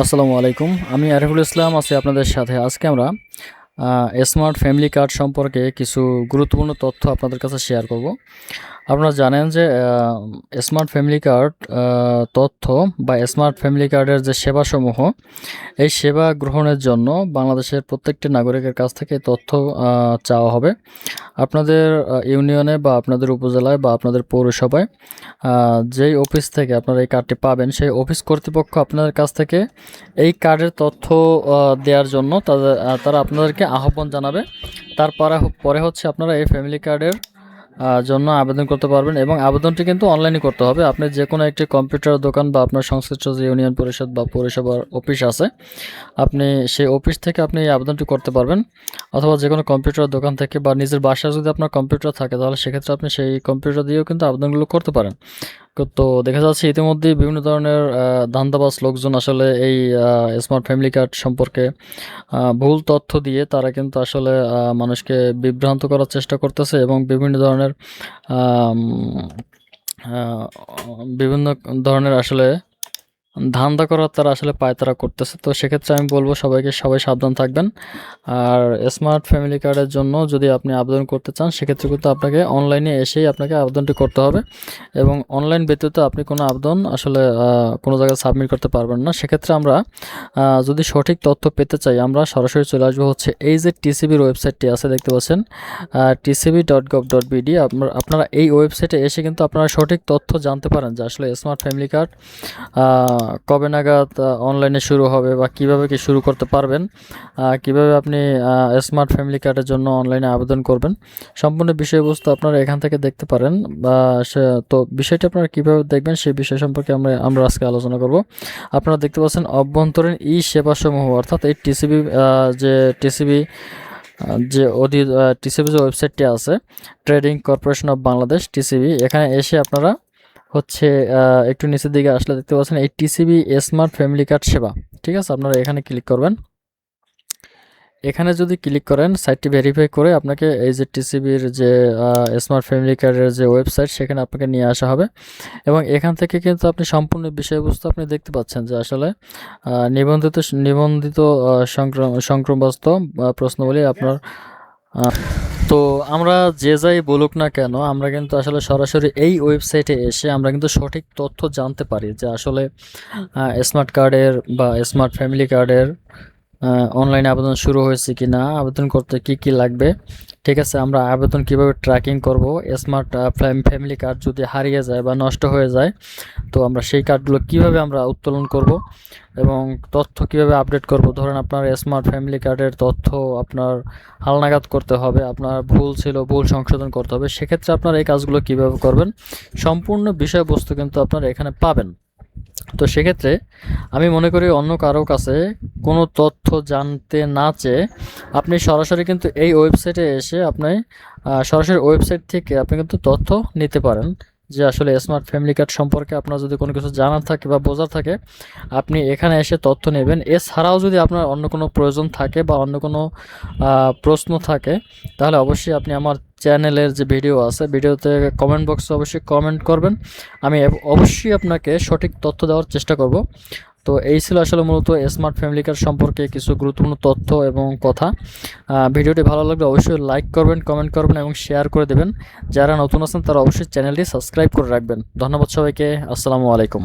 আসসালামু আলাইকুম। আমি আরিফুল ইসলাম আছি আপনাদের সাথে। আজকে আমরা স্মার্ট ফ্যামিলি কার্ড সম্পর্কে কিছু গুরুত্বপূর্ণ তথ্য আপনাদের কাছে শেয়ার করব। আপনারা জানেন যে স্মার্ট ফ্যামিলি কার্ড তথ্য বা স্মার্ট ফ্যামিলি কার্ডের যে সেবাসমূহ, এই সেবা গ্রহণের জন্য বাংলাদেশের প্রত্যেকটি নাগরিকের কাছ থেকে তথ্য চাওয়া হবে। আপনাদের ইউনিয়নে বা আপনাদের উপজেলায় বা আপনাদের পৌরসভায় যেই অফিস থেকে আপনারা এই কার্ডটি পাবেন, সেই অফিস কর্তৃপক্ষ আপনাদের কাছ থেকে এই কার্ডের তথ্য দেওয়ার জন্য তারা আপনাদেরকে আহ্বান জানাবে। পরে হচ্ছে আপনারা এই ফ্যামিলি কার্ডের জন্য আবেদন করতে পারবেন এবং আবেদনটি কিন্তু অনলাইনে করতে হবে। আপনি যে কোনো একটি কম্পিউটার দোকান বা আপনার সংশ্লিষ্ট যে ইউনিয়ন পরিষদ বা পৌরসভার অফিস আছে, আপনি সেই অফিস থেকে আপনি এই আবেদনটি করতে পারবেন, অথবা যে কোনো কম্পিউটার দোকান থেকে বা নিজের বাসায় যদি আপনার কম্পিউটার থাকে তাহলে সেক্ষেত্রে আপনি সেই কম্পিউটার দিয়েও কিন্তু আবেদনগুলো করতে পারেন। তো দেখা যাচ্ছে ইতিমধ্যেই বিভিন্ন ধরনের ধান্দাবাজ লোকজন আসলে এই স্মার্ট ফ্যামিলি কার্ড সম্পর্কে ভুল তথ্য দিয়ে তারা কিন্তু আসলে মানুষকে বিভ্রান্ত করার চেষ্টা করতেছে এবং আম, বিভিন্ন ধরনের আসলে ধান্দা করার তারা আসলে পায়তারা করতেছে। তো সেক্ষেত্রে আমি বলবো সবাই সাবধান থাকবেন। আর স্মার্ট ফ্যামিলি কার্ডের জন্য যদি আপনি আবেদন করতে চান, সেক্ষেত্রে কিন্তু আপনাকে অনলাইনে এসেই আপনাকে আবেদনটি করতে হবে এবং অনলাইন ব্যতীত আপনি কোনো আবেদন আসলে কোনো জায়গায় সাবমিট করতে পারবেন না। সেক্ষেত্রে আমরা যদি সঠিক তথ্য পেতে চাই, আমরা সরাসরি চলে আসবো হচ্ছে এই যে টিসিবির ওয়েবসাইটটি আছে, দেখতে পাচ্ছেন tcb.gov.bd। আপনারা এই ওয়েবসাইটে এসে কিন্তু আপনারা সঠিক তথ্য জানতে পারেন যে আসলে স্মার্ট ফ্যামিলি কার্ড কবে নাগাদ অনলাইনে শুরু হবে বা কিভাবে কি শুরু করতে পারবেন, কিভাবে আপনি স্মার্ট ফ্যামিলি কার্ডের জন্য অনলাইনে আবেদন করবেন, সম্পূর্ণ বিষয়বস্তু আপনারা এখান থেকে দেখতে পারেন। বা তো বিষয়টি আপনারা কিভাবে দেখবেন সেই বিষয় সম্পর্কে আমরা আজকে আলোচনা করব। আপনারা দেখতে পাচ্ছেন অভ্যন্তরীণ সেবাসমূহ, অর্থাৎ এই টিসিবি যে টিসিবি টিসিবি যে ওয়েবসাইটটি আছে, trading corporation of Bangladesh TCB, এখানে এসে আপনারা হচ্ছে একটু নিচের দিকে আসলে দেখতে পাচ্ছেন এই টিসিবি স্মার্ট ফ্যামিলি কার্ড সেবা। ঠিক আছে, আপনারা এখানে ক্লিক করবেন। এখানে যদি ক্লিক করেন, সাইটটি ভেরিফাই করে আপনাকে এই যে টিসিবির যে স্মার্ট ফ্যামিলি কার্ডের যে ওয়েবসাইট, সেখানে আপনাকে নিয়ে আসা হবে এবং এখান থেকে কিন্তু আপনি সম্পূর্ণ বিষয়বস্তু আপনি দেখতে পাচ্ছেন যে আসলে নিবন্ধিত সংক্রমণগ্রস্ত প্রশ্নগুলি আপনার তো আমরা যে যাই বলুক না কেন, আমরা কিন্তু আসলে সরাসরি এই ওয়েবসাইটে এসে আমরা কিন্তু সঠিক তথ্য জানতে পারি যে আসলে স্মার্ট কার্ডের বা স্মার্ট ফ্যামিলি কার্ডের অনলাইনে আবেদন শুরু হয়েছে কি না, আবেদন করতে কি কি লাগবে। ঠিক আছে, আমরা আবেদন কিভাবে ট্র্যাকিং করব, স্মার্ট ফ্যামিলি কার্ড যদি হারিয়ে যায় বা নষ্ট হয়ে যায়, তো আমরা সেই কার্ডগুলো কিভাবে আমরা উত্তোলন করব এবং তথ্য কিভাবে আপডেট করব। ধরেন আপনার স্মার্ট ফ্যামিলি কার্ডের তথ্য আপনার হালনাগাদ করতে হবে, আপনার ভুল ছিল, ভুল সংশোধন করতে হবে, সেক্ষেত্রে আপনার এই কাজগুলো কিভাবে করবেন, সম্পূর্ণ বিষয়বস্তু কিন্তু আপনারা এখানে পাবেন। তো সেক্ষেত্রে আমি মনে করি অন্য কারো কাছে কোনো তথ্য জানতে না চেয়ে আপনি সরাসরি কিন্তু এই ওয়েবসাইটে এসে আপনি সরাসরি ওয়েবসাইট থেকে আপনি কিন্তু তথ্য নিতে পারেন যে আসলে স্মার্ট ফ্যামিলি কার্ড সম্পর্কে আপনার যদি কোনো কিছু জানার থাকে বা বোঝার থাকে, আপনি এখানে এসে তথ্য নেবেন। এছাড়াও যদি আপনার অন্য কোনো প্রয়োজন থাকে বা অন্য কোনো প্রশ্ন থাকে, তাহলে অবশ্যই আপনি আমার চ্যানেলের যে ভিডিও আছে, ভিডিওতে কমেন্ট বক্সে অবশ্যই কমেন্ট করবেন। আমি অবশ্যই আপনাকে সঠিক তথ্য দেওয়ার চেষ্টা করব। তো এই ছিল আসলে মূলত স্মার্ট ফ্যামিলি কার্ড সম্পর্কে কিছু গুরুত্বপূর্ণ তথ্য এবং কথা। ভিডিওটি ভালো লাগলে অবশ্যই লাইক করবেন, কমেন্ট করবেন এবং শেয়ার করে দেবেন। যারা নতুন আছেন তারা অবশ্যই চ্যানেলটি সাবস্ক্রাইব করে রাখবেন। ধন্যবাদ সবাইকে। আসসালামু আলাইকুম।